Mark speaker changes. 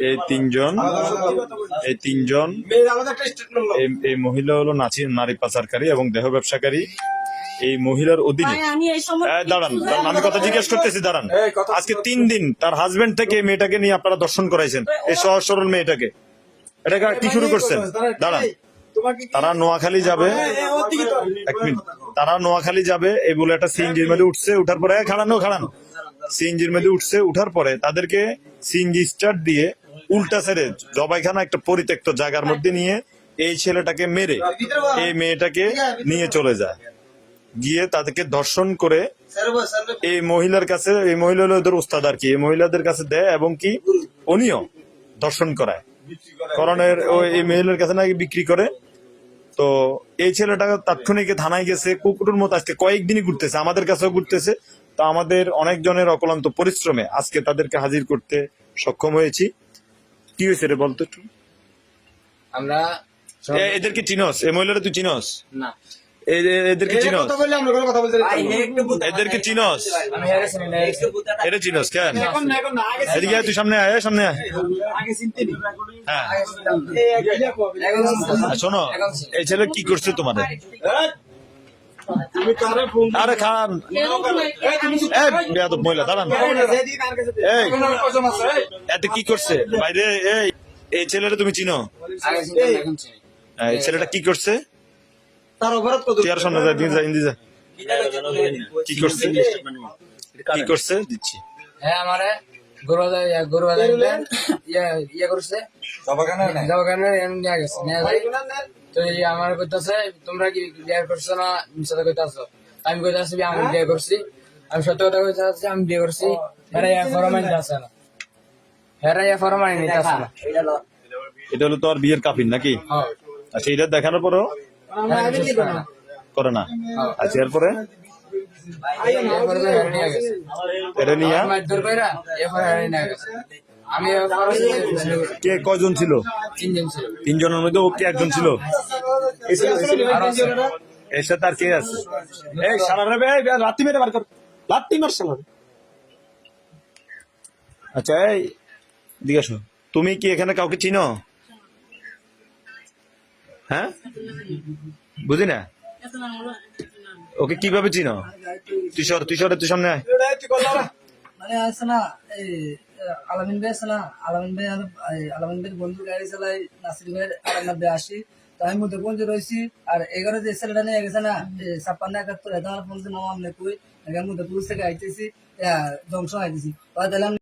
Speaker 1: এই তিনজন এই মহিলা হলো নারী পাচারকারী এবং দেহ ব্যবসাকারী। এই মহিলার অধীনে দাঁড়ান, আমি কথা জিজ্ঞেস করতেছি, দাঁড়ান। আজকে 3 দিন তার হাজবেন্ড থেকে এই মেয়েটাকে নিয়ে আপনারা দর্শন করাইছেন, এই সহজ সরল মেয়েটাকে। এটাকে কি শুরু করছেন? দাঁড়ান, তারা নোয়াখালী যাবে, 1 মিনিট, তারা নোয়াখালী যাবে এই বলে একটা সিএনজির মধ্যে উঠছে, উঠার পরে খাড়ানো সিএনজির মধ্যে উঠছে, উঠার পরে তাদেরকে সিএনজি স্টার্ট দিয়ে উল্টা ছেড়ে জবাইখানা একটা পরিত্যক্ত জায়গার মধ্যে নিয়ে এই ছেলেটাকে মেরে এই মেয়েটাকে নিয়ে চলে যায়। গিয়ে তাদেরকে ধর্ষণ করে এই মহিলার কাছে, এই মহিলা হলো ওদের উস্তাদ আর কি, এই মহিলাদের কাছে দেয় এবং কি উনিও ধর্ষণ করায়, করণের এই মহিলার কাছে নাকি বিক্রি করে। তো এই ছেলেটা তাৎক্ষণিক থানায় গেছে, কুকুরের মতো আজকে কয়েকদিনই ঘুরতেছে, আমাদের কাছেও ঘুরতেছে। তো আমাদের অনেক জনের অক্লান্ত পরিশ্রমে আজকে তাদেরকে হাজির করতে সক্ষম হয়েছি। কি হয়েছে রে বলতো একটু?
Speaker 2: আমরা
Speaker 1: এদেরকে চিনস? এই মহিলারা তুই চিনস?
Speaker 2: না।
Speaker 1: এদেরকে চিনস? এদেরকে চিনস? এটা চিনস কেন? এদিকে তুই সামনে আয়, সামনে আয়। হ্যাঁ শোনো, এই ছেলে কি করছে তোমাদের? আরে খান বেয়াদব মহিলা, দাঁড়ান। এই এত কি করছে বাইরে? এই ছেলেটা তুমি চিনো? এই ছেলেটা কি করছে? কি করছে? কি করছে দিচ্ছি।
Speaker 2: হ্যাঁ, আমারে গরু ইয়ে করছে, নিয়ে গেছে। তো আমার কইতাছে তোমরা কি বিয়ে করছো না সাথে কইতাছো? আমি কইতাছি আমি বিয়ে করছি, আমি সত্য কথা কইতাছি আমি বিয়ে করছি। এরা ফরমাইন আছে না, এরা ফরমাইন নিতে আসে না।
Speaker 1: এটা হলো তোর বিয়ের কাপিন নাকি? আচ্ছা, এটা দেখানোর পরও করে না। আচ্ছা, এরপরে এটা নিয়ে
Speaker 2: আমি
Speaker 1: কে কয়জন ছিল?
Speaker 2: 3 জন ছিল।
Speaker 1: 3 জনের মধ্যে ও কি একজন ছিল? এর সাথে আর কে আছে? এই শালা রে, লাত্তি মেরে বার কর, লাত্তি মার শালা। আচ্ছা, এই দিকে আসো। তুমি কি এখানে কাউকে চিনো? হ্যাঁ, বুঝি না। ওকে কিভাবে চিনো? তুই সামনে আয়।
Speaker 3: মানে আছে না, এই আলামিন ভাই আছে না, আলামিন ভাইয়ের বন্ধু গাড়ি চালাই, নাসির ভাইয়ের 98-80। তো আমি মধ্যে পৌঁছে রয়েছি। আর 11 যে ছেলেটা নিয়ে গেছে না, 56-71, এটা আমার ফোন মামা আমনে কই, এখানে মধ্যে পুলিশ থেকে আইতেছি, ধ্বংস আইতেছি।